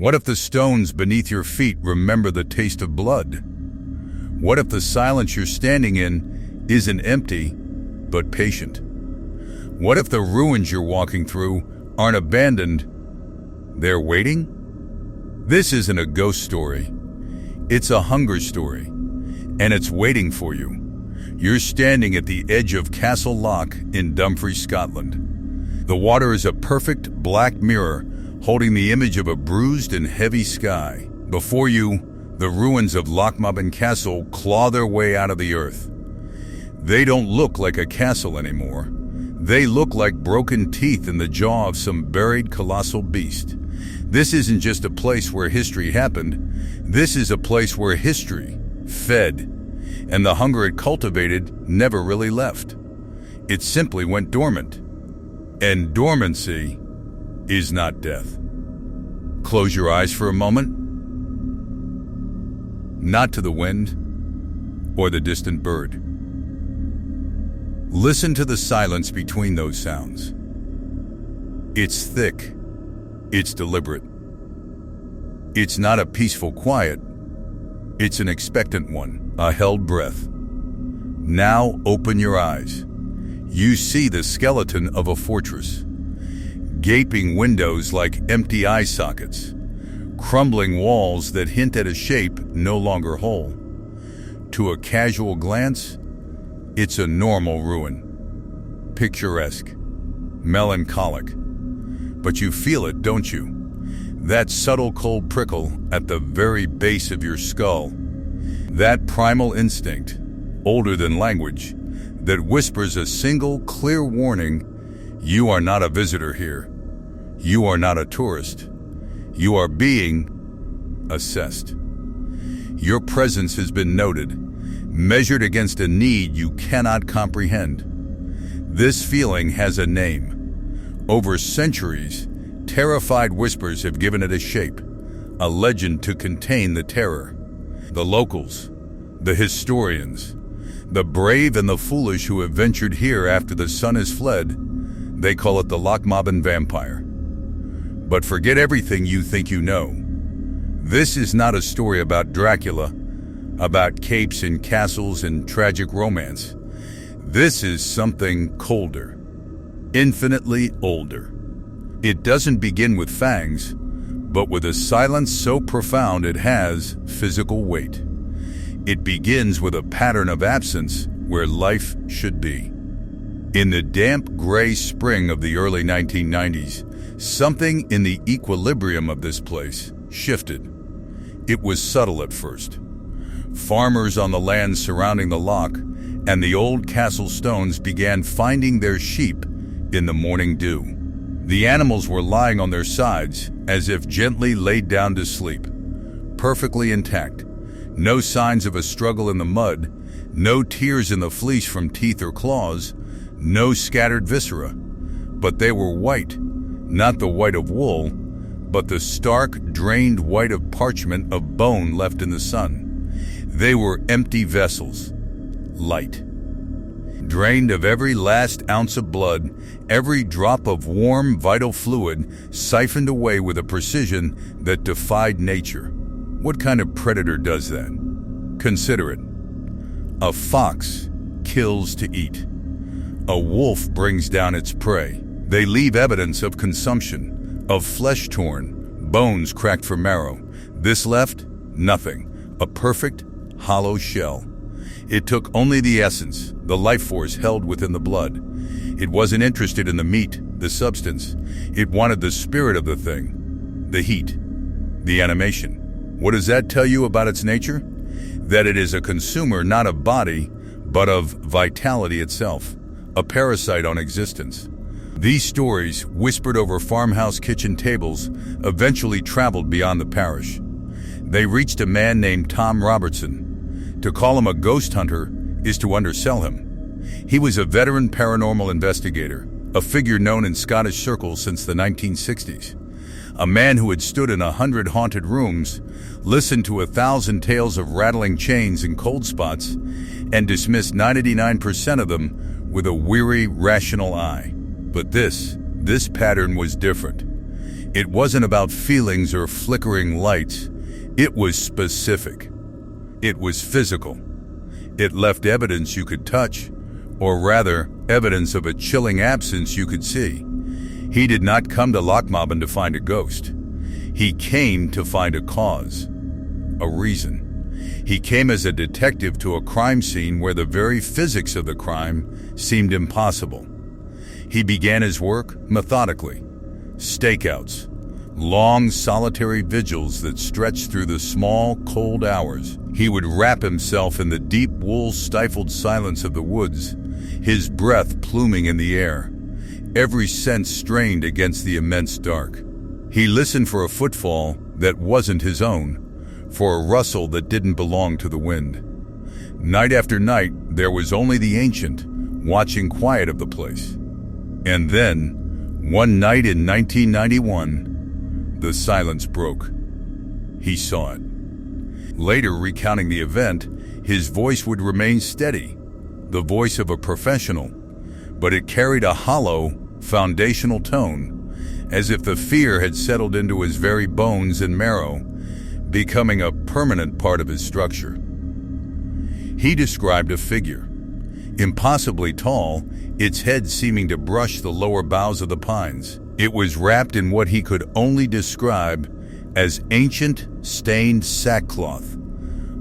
What if the stones beneath your feet remember the taste of blood? What if the silence you're standing in isn't empty, but patient? What if the ruins you're walking through aren't abandoned, they're waiting? This isn't a ghost story. It's a hunger story, and it's waiting for you. You're standing at the edge of Castle Loch in Dumfries, Scotland. The water is a perfect black mirror holding the image of a bruised and heavy sky. Before you, the ruins of Lochmaben Castle claw their way out of the earth. They don't look like a castle anymore. They look like broken teeth in the jaw of some buried colossal beast. This isn't just a place where history happened. This is a place where history fed, and the hunger it cultivated never really left. It simply went dormant. And dormancy is not death. Close your eyes for a moment. Not to the wind or the distant bird. Listen to the silence between those sounds. It's thick. It's deliberate. It's not a peaceful quiet. It's an expectant one, a held breath. Now open your eyes. You see the skeleton of a fortress. Gaping windows like empty eye sockets. Crumbling walls that hint at a shape no longer whole. To a casual glance, it's a normal ruin. Picturesque. Melancholic. But you feel it, don't you? That subtle cold prickle at the very base of your skull. That primal instinct, older than language, that whispers a single clear warning: you are not a visitor here. You are not a tourist. You are being assessed. Your presence has been noted, measured against a need you cannot comprehend. This feeling has a name. Over centuries, terrified whispers have given it a shape, a legend to contain the terror. The locals, the historians, the brave and the foolish who have ventured here after the sun has fled, they call it the Lochmaben Vampire. But forget everything you think you know. This is not a story about Dracula, about capes and castles and tragic romance. This is something colder, infinitely older. It doesn't begin with fangs, but with a silence so profound it has physical weight. It begins with a pattern of absence where life should be. In the damp gray spring of the early 1990s, something in the equilibrium of this place shifted. It was subtle at first. Farmers on the land surrounding the loch and the old castle stones began finding their sheep in the morning dew. The animals were lying on their sides as if gently laid down to sleep, perfectly intact. No signs of a struggle in the mud, no tears in the fleece from teeth or claws, no scattered viscera. But they were white, not the white of wool, but the stark, drained white of parchment of bone left in the sun. They were empty vessels, light. Drained of every last ounce of blood, every drop of warm, vital fluid siphoned away with a precision that defied nature. What kind of predator does that? Consider it. A fox kills to eat. A wolf brings down its prey. They leave evidence of consumption, of flesh torn, bones cracked for marrow. This left nothing, a perfect, hollow shell. It took only the essence, the life force held within the blood. It wasn't interested in the meat, the substance. It wanted the spirit of the thing, the heat, the animation. What does that tell you about its nature? That it is a consumer not of body, but of vitality itself, a parasite on existence. These stories, whispered over farmhouse kitchen tables, eventually traveled beyond the parish. They reached a man named Tom Robertson. To call him a ghost hunter is to undersell him. He was a veteran paranormal investigator, a figure known in Scottish circles since the 1960s. A man who had stood in 100 haunted rooms, listened to 1,000 tales of rattling chains and cold spots, and dismissed 99% of them with a weary, rational eye. But this pattern was different. It wasn't about feelings or flickering lights. It was specific. It was physical. It left evidence you could touch, or rather, evidence of a chilling absence you could see. He did not come to Lochmaben to find a ghost. He came to find a cause, a reason. He came as a detective to a crime scene where the very physics of the crime seemed impossible. He began his work methodically. Stakeouts, long solitary vigils that stretched through the small, cold hours. He would wrap himself in the deep wool-stifled silence of the woods, his breath pluming in the air, every sense strained against the immense dark. He listened for a footfall that wasn't his own, for a rustle that didn't belong to the wind. Night after night, there was only the ancient, watching quiet of the place. And then, one night in 1991, the silence broke. He saw it. Later, recounting the event, his voice would remain steady, the voice of a professional, but it carried a hollow, foundational tone, as if the fear had settled into his very bones and marrow, becoming a permanent part of his structure. He described a figure, impossibly tall, its head seeming to brush the lower boughs of the pines. It was wrapped in what he could only describe as ancient, stained sackcloth,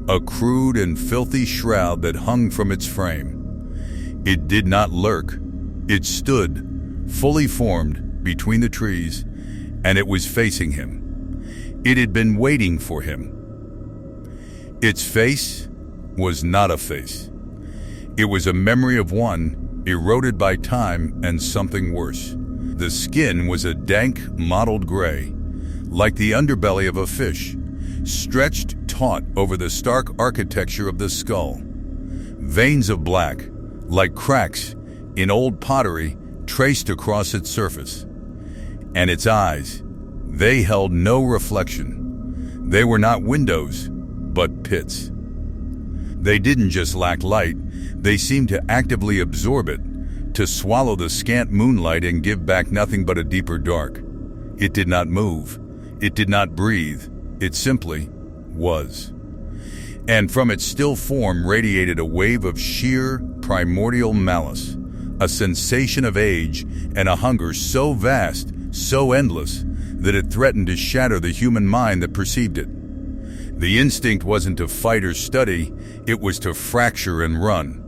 a crude and filthy shroud that hung from its frame. It did not lurk. It stood, fully formed, between the trees, and it was facing him. It had been waiting for him. Its face was not a face. It was a memory of one, eroded by time and something worse. The skin was a dank, mottled gray, like the underbelly of a fish, stretched taut over the stark architecture of the skull. Veins of black, like cracks in old pottery, traced across its surface. And its eyes, they held no reflection. They were not windows, but pits. They didn't just lack light, they seemed to actively absorb it, to swallow the scant moonlight and give back nothing but a deeper dark. It did not move. It did not breathe. It simply was. And from its still form radiated a wave of sheer, primordial malice, a sensation of age and a hunger so vast, so endless, that it threatened to shatter the human mind that perceived it. The instinct wasn't to fight or study, it was to fracture and run.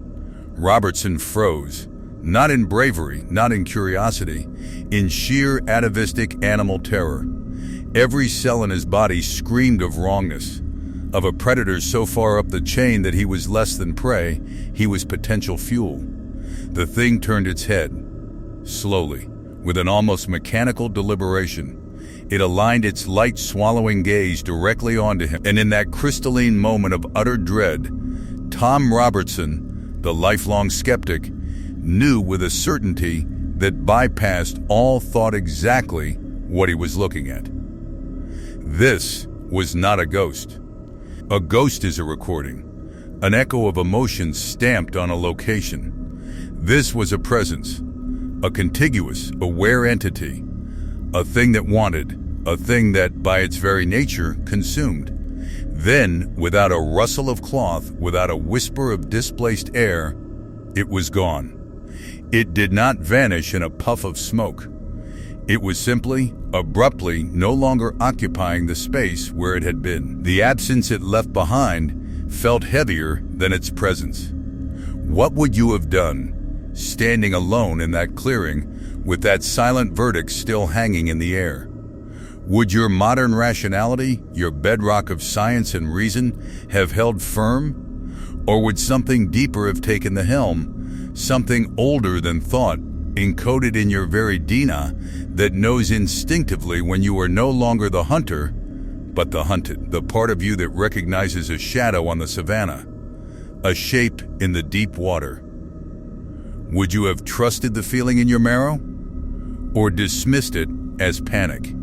Robertson froze, not in bravery, not in curiosity, in sheer atavistic animal terror. Every cell in his body screamed of wrongness, of a predator so far up the chain that he was less than prey, he was potential fuel. The thing turned its head, slowly, with an almost mechanical deliberation. It aligned its light-swallowing gaze directly onto him, and in that crystalline moment of utter dread, Tom Robertson, the lifelong skeptic, knew with a certainty that bypassed all thought exactly what he was looking at. This was not a ghost. A ghost is a recording, an echo of emotions stamped on a location. This was a presence, a contiguous, aware entity, a thing that wanted, a thing that, by its very nature, consumed. Then, without a rustle of cloth, without a whisper of displaced air, it was gone. It did not vanish in a puff of smoke. It was simply, abruptly, no longer occupying the space where it had been. The absence it left behind felt heavier than its presence. What would you have done, standing alone in that clearing, with that silent verdict still hanging in the air? Would your modern rationality, your bedrock of science and reason, have held firm? Or would something deeper have taken the helm, something older than thought, encoded in your very DNA, that knows instinctively when you are no longer the hunter, but the hunted, the part of you that recognizes a shadow on the savannah, a shape in the deep water? Would you have trusted the feeling in your marrow, or dismissed it as panic?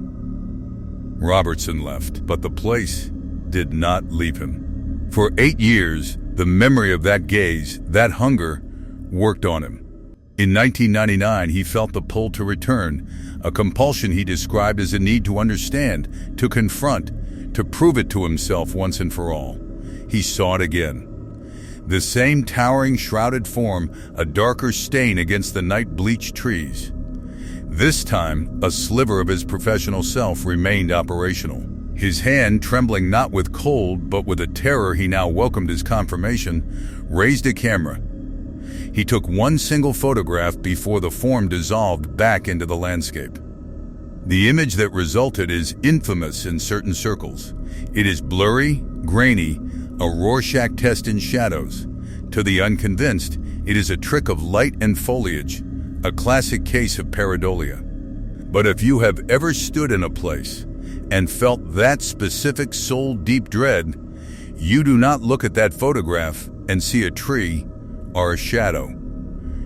Robertson left, but the place did not leave him. For 8 years, the memory of that gaze, that hunger, worked on him. In 1999, he felt the pull to return, a compulsion he described as a need to understand, to confront, to prove it to himself once and for all. He saw it again. The same towering shrouded form, a darker stain against the night-bleached trees. This time, a sliver of his professional self remained operational. His hand, trembling not with cold but with a terror he now welcomed as confirmation, raised a camera. He took one single photograph before the form dissolved back into the landscape. The image that resulted is infamous in certain circles. It is blurry, grainy, a Rorschach test in shadows. To the unconvinced, it is a trick of light and foliage, a classic case of pareidolia. But if you have ever stood in a place and felt that specific soul-deep dread, you do not look at that photograph and see a tree or a shadow.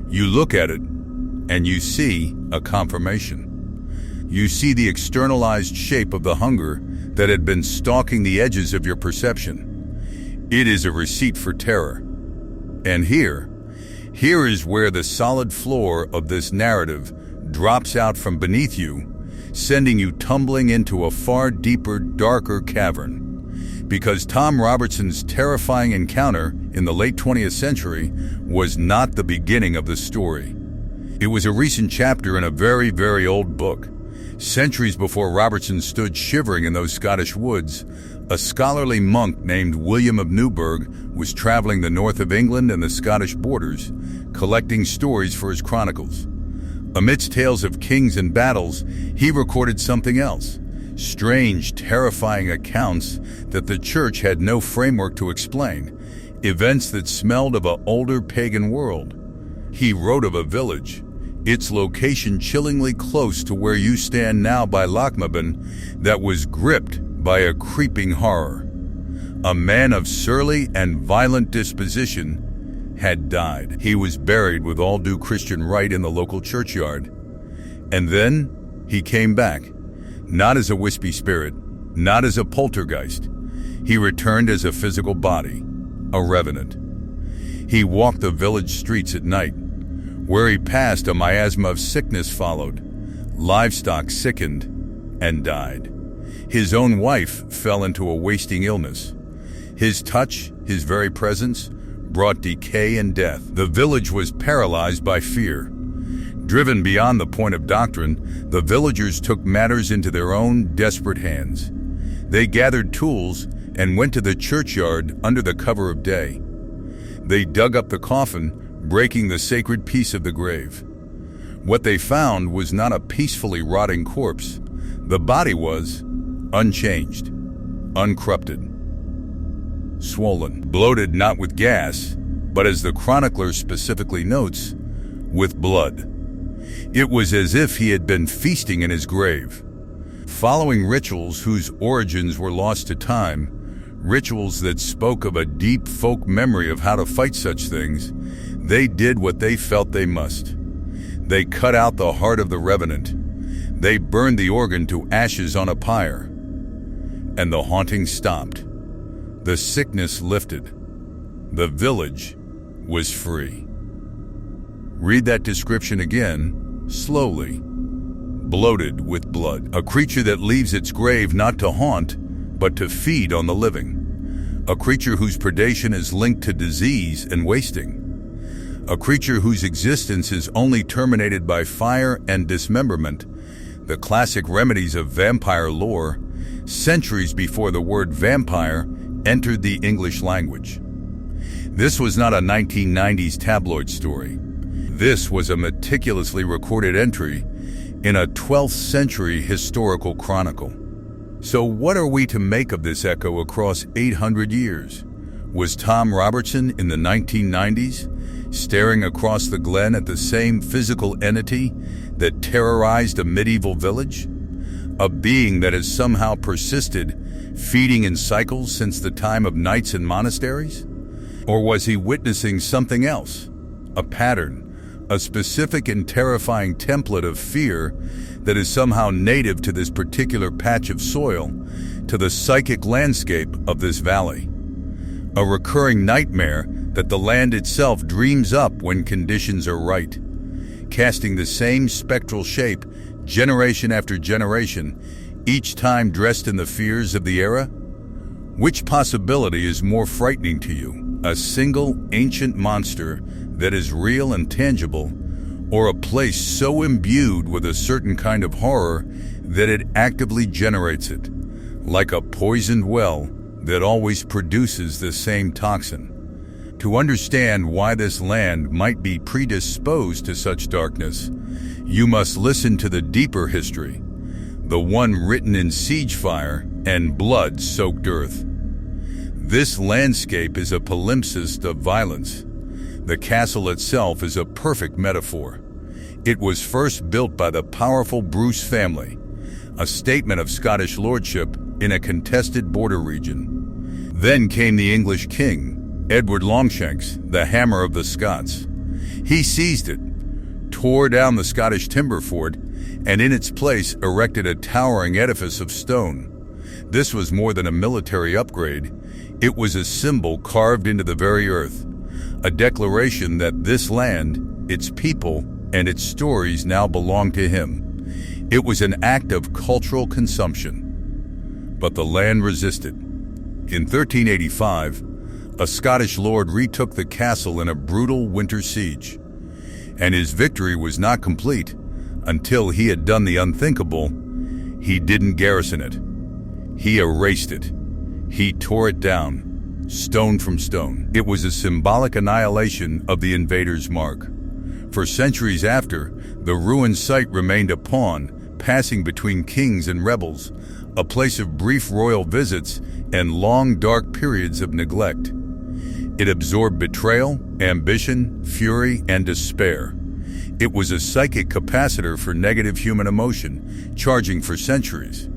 You look at it and you see a confirmation. You see the externalized shape of the hunger that had been stalking the edges of your perception. It is a receipt for terror. And here is where the solid floor of this narrative drops out from beneath you, sending you tumbling into a far deeper, darker cavern. Because Tom Robertson's terrifying encounter in the late 20th century was not the beginning of the story. It was a recent chapter in a very, very old book. Centuries before Robertson stood shivering in those Scottish woods, a scholarly monk named William of Newburgh was traveling the north of England and the Scottish borders, collecting stories for his chronicles. Amidst tales of kings and battles, he recorded something else. Strange, terrifying accounts that the church had no framework to explain, events that smelled of an older pagan world. He wrote of a village, its location chillingly close to where you stand now by Lochmaben, that was gripped by a creeping horror. A man of surly and violent disposition had died. He was buried with all due Christian rite in the local churchyard. And then he came back. Not as a wispy spirit, not as a poltergeist. He returned as a physical body, a revenant. He walked the village streets at night. Where he passed, a miasma of sickness followed. Livestock sickened and died. His own wife fell into a wasting illness. His touch, his very presence, brought decay and death. The village was paralyzed by fear. Driven beyond the point of doctrine, the villagers took matters into their own desperate hands. They gathered tools and went to the churchyard under the cover of day. They dug up the coffin, breaking the sacred peace of the grave. What they found was not a peacefully rotting corpse. The body was unchanged, uncorrupted, swollen, bloated not with gas, but as the chronicler specifically notes, with blood. It was as if he had been feasting in his grave. Following rituals whose origins were lost to time, rituals that spoke of a deep folk memory of how to fight such things, they did what they felt they must. They cut out the heart of the revenant. They burned the organ to ashes on a pyre. And the haunting stopped. The sickness lifted. The village was free. Read that description again, slowly. Bloated with blood. A creature that leaves its grave not to haunt, but to feed on the living. A creature whose predation is linked to disease and wasting. A creature whose existence is only terminated by fire and dismemberment, the classic remedies of vampire lore, centuries before the word vampire entered the English language. This was not a 1990s tabloid story. This was a meticulously recorded entry in a 12th century historical chronicle. So what are we to make of this echo across 800 years? Was Tom Robertson in the 1990s staring across the glen at the same physical entity that terrorized a medieval village? A being that has somehow persisted, feeding in cycles since the time of knights and monasteries? Or was he witnessing something else? A pattern, a specific and terrifying template of fear that is somehow native to this particular patch of soil, to the psychic landscape of this valley. A recurring nightmare that the land itself dreams up when conditions are right. casting the same spectral shape generation after generation, each time dressed in the fears of the era? Which possibility is more frightening to you? A single ancient monster that is real and tangible, or a place so imbued with a certain kind of horror that it actively generates it, like a poisoned well that always produces the same toxin? To understand why this land might be predisposed to such darkness, you must listen to the deeper history, the one written in siege fire and blood-soaked earth. This landscape is a palimpsest of violence. The castle itself is a perfect metaphor. It was first built by the powerful Bruce family, a statement of Scottish lordship in a contested border region. Then came the English king, Edward Longshanks, the Hammer of the Scots. He seized it, tore down the Scottish timber fort, and in its place erected a towering edifice of stone. This was more than a military upgrade. It was a symbol carved into the very earth, a declaration that this land, its people, and its stories now belong to him. It was an act of cultural consumption. But the land resisted. In 1385, a Scottish lord retook the castle in a brutal winter siege, and his victory was not complete until he had done the unthinkable. He didn't garrison it. He erased it. He tore it down, stone from stone. It was a symbolic annihilation of the invader's mark. For centuries after, the ruined site remained a pawn, passing between kings and rebels, a place of brief royal visits and long dark periods of neglect. It absorbed betrayal, ambition, fury, and despair. It was a psychic capacitor for negative human emotion, charging for centuries.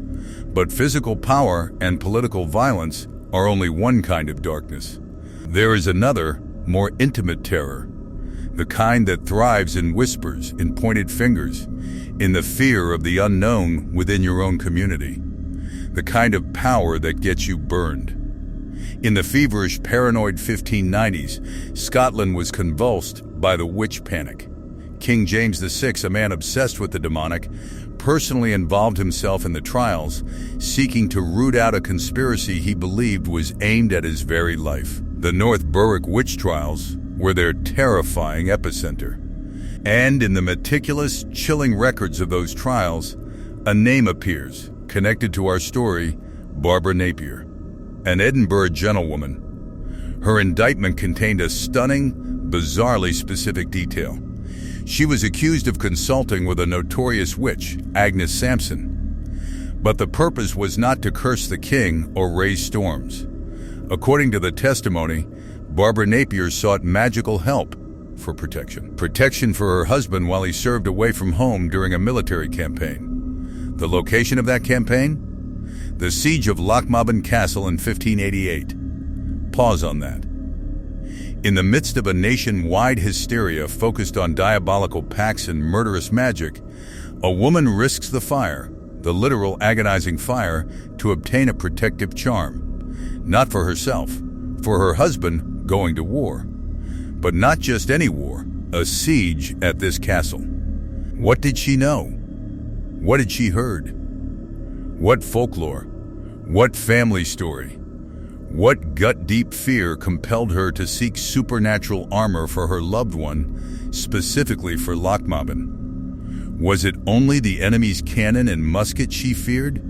But physical power and political violence are only one kind of darkness. There is another, more intimate terror, the kind that thrives in whispers, in pointed fingers, in the fear of the unknown within your own community, the kind of power that gets you burned. In the feverish, paranoid 1590s, Scotland was convulsed by the witch panic. King James VI, a man obsessed with the demonic, personally involved himself in the trials, seeking to root out a conspiracy he believed was aimed at his very life. The North Berwick witch trials were their terrifying epicenter. And in the meticulous, chilling records of those trials, a name appears, connected to our story: Barbara Napier, an Edinburgh gentlewoman. Her indictment contained a stunning, bizarrely specific detail. She was accused of consulting with a notorious witch, Agnes Sampson. But the purpose was not to curse the king or raise storms. According to the testimony, Barbara Napier sought magical help for protection. Protection for her husband while he served away from home during a military campaign. The location of that campaign? The siege of Lochmaben Castle in 1588. Pause on that. In the midst of a nationwide hysteria focused on diabolical pacts and murderous magic, a woman risks the fire, the literal agonizing fire, to obtain a protective charm. Not for herself, for her husband going to war. But not just any war, a siege at this castle. What did she know? What had she heard? What folklore? What family story? What gut-deep fear compelled her to seek supernatural armor for her loved one, specifically for Lochmaben? Was it only the enemy's cannon and musket she feared?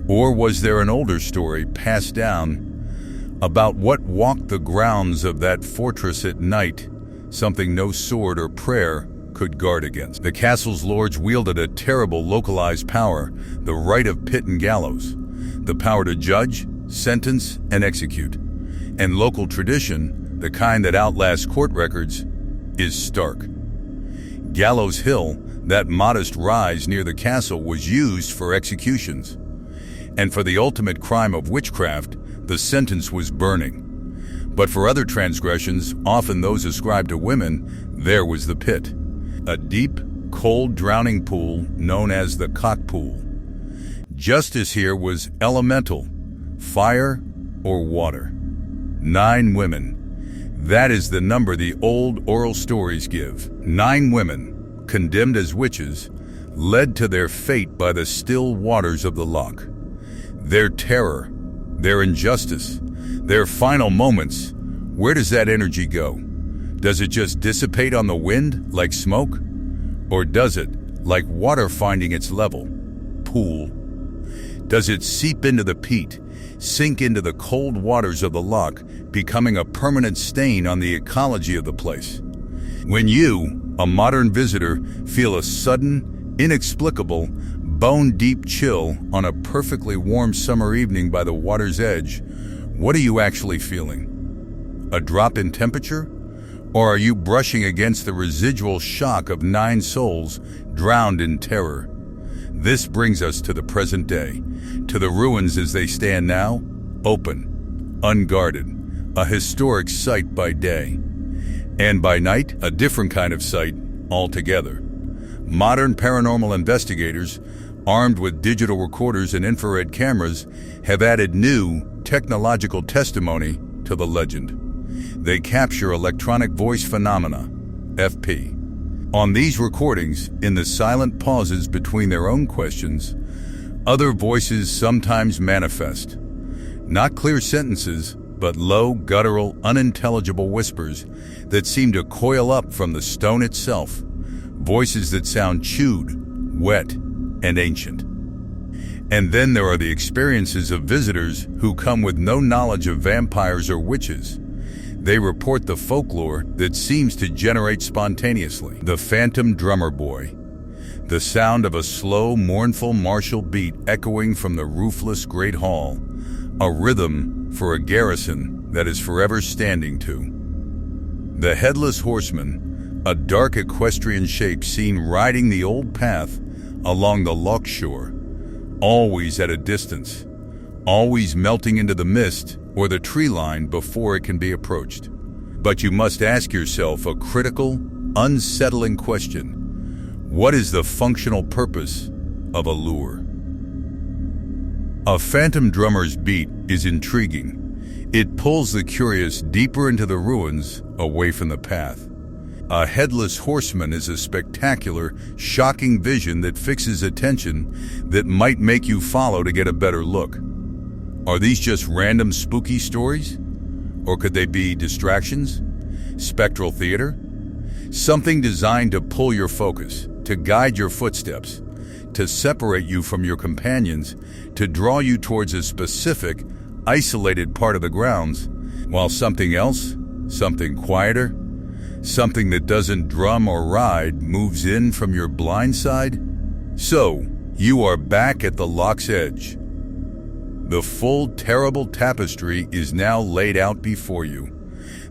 Or was there an older story passed down about what walked the grounds of that fortress at night, something no sword or prayer could guard against? The castle's lords wielded a terrible localized power, the right of pit and gallows, the power to judge, sentence, and execute. And local tradition, the kind that outlasts court records, is stark. Gallows Hill, that modest rise near the castle, was used for executions. And for the ultimate crime of witchcraft, the sentence was burning. But for other transgressions, often those ascribed to women, there was the pit, a deep, cold drowning pool known as the cock pool. Justice here was elemental, fire or water. 9 women. That is the number the old oral stories give. 9 women, condemned as witches, led to their fate by the still waters of the loch. Their terror, their injustice, their final moments, where does that energy go? Does it just dissipate on the wind like smoke? Or does it, like water finding its level, pool? Does it seep into the peat, sink into the cold waters of the loch, becoming a permanent stain on the ecology of the place? When you, a modern visitor, feel a sudden, inexplicable, bone-deep chill on a perfectly warm summer evening by the water's edge, what are you actually feeling? A drop in temperature? Or are you brushing against the residual shock of 9 souls drowned in terror? This brings us to the present day, to the ruins as they stand now, open, unguarded, a historic site by day. And by night, a different kind of site altogether. Modern paranormal investigators, armed with digital recorders and infrared cameras, have added new technological testimony to the legend. They capture electronic voice phenomena, FP. On these recordings, in the silent pauses between their own questions, other voices sometimes manifest. Not clear sentences, but low, guttural, unintelligible whispers that seem to coil up from the stone itself. Voices that sound chewed, wet, and ancient. And then there are the experiences of visitors who come with no knowledge of vampires or witches. They report the folklore that seems to generate spontaneously. The phantom drummer boy. The sound of a slow, mournful martial beat echoing from the roofless great hall. A rhythm for a garrison that is forever standing to. The headless horseman, a dark equestrian shape seen riding the old path along the loch shore, always at a distance, always melting into the mist or the tree line before it can be approached. But you must ask yourself a critical, unsettling question. What is the functional purpose of a lure? A phantom drummer's beat is intriguing. It pulls the curious deeper into the ruins, away from the path. A headless horseman is a spectacular, shocking vision that fixes attention that might make you follow to get a better look. Are these just random spooky stories? Or could they be distractions? Spectral theater? Something designed to pull your focus, to guide your footsteps, to separate you from your companions, to draw you towards a specific, isolated part of the grounds, while something else, something quieter, something that doesn't drum or ride, moves in from your blind side? So, you are back at the loch's edge. The full, terrible tapestry is now laid out before you.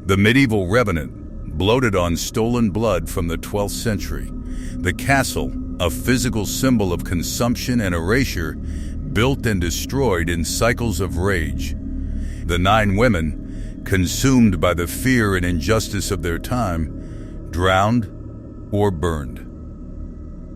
The medieval revenant, bloated on stolen blood from the 12th century. The castle, a physical symbol of consumption and erasure, built and destroyed in cycles of rage. The 9 women, consumed by the fear and injustice of their time, drowned or burned.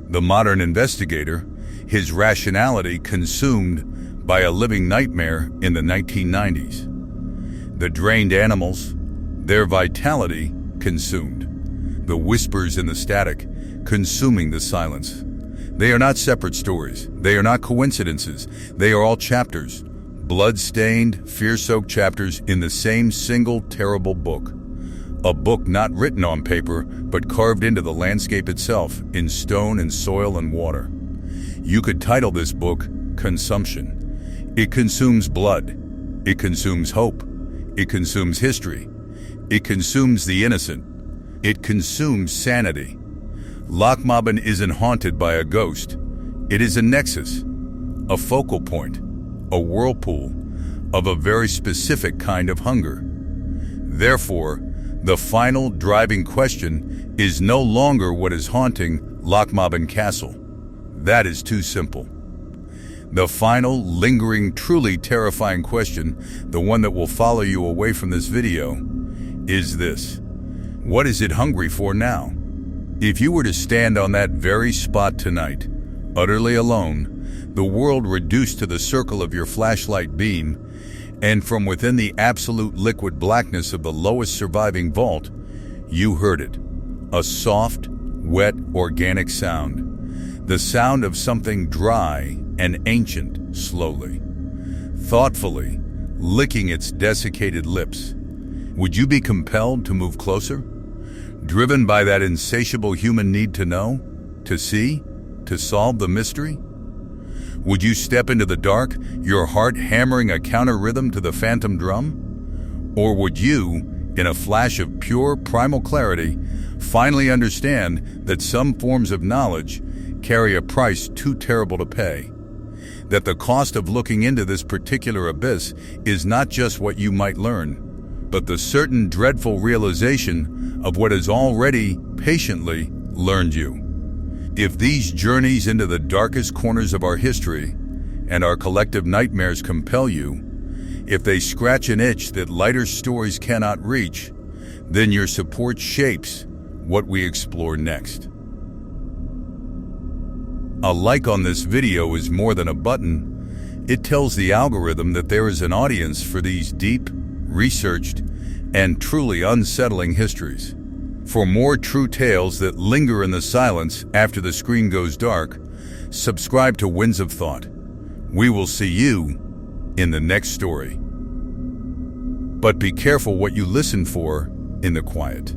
The modern investigator, his rationality consumed by a living nightmare in the 1990s. The drained animals, their vitality consumed. The whispers and the static, consuming the silence. They are not separate stories. They are not coincidences. They are all chapters, blood-stained, fear-soaked chapters in the same single terrible book. A book not written on paper, but carved into the landscape itself, in stone and soil and water. You could title this book Consumption. It consumes blood. It consumes hope. It consumes history. It consumes the innocent. It consumes sanity. Lochmaben isn't haunted by a ghost. It is a nexus, a focal point, a whirlpool of a very specific kind of hunger. Therefore, the final driving question is no longer what is haunting Lochmaben Castle. That is too simple. The final, lingering, truly terrifying question, the one that will follow you away from this video, is this. What is it hungry for now? If you were to stand on that very spot tonight, utterly alone, the world reduced to the circle of your flashlight beam, and from within the absolute liquid blackness of the lowest surviving vault, you heard it. A soft, wet, organic sound. The sound of something dry and ancient slowly, thoughtfully, licking its desiccated lips. Would you be compelled to move closer? Driven by that insatiable human need to know, to see, to solve the mystery? Would you step into the dark, your heart hammering a counter rhythm to the phantom drum? Or would you, in a flash of pure primal clarity, finally understand that some forms of knowledge carry a price too terrible to pay? That the cost of looking into this particular abyss is not just what you might learn, but the certain dreadful realization of what has already patiently learned you. If these journeys into the darkest corners of our history and our collective nightmares compel you, if they scratch an itch that lighter stories cannot reach, then your support shapes what we explore next. A like on this video is more than a button. It tells the algorithm that there is an audience for these deep, researched, and truly unsettling histories. For more true tales that linger in the silence after the screen goes dark, subscribe to Winds of Thought. We will see you in the next story. But be careful what you listen for in the quiet.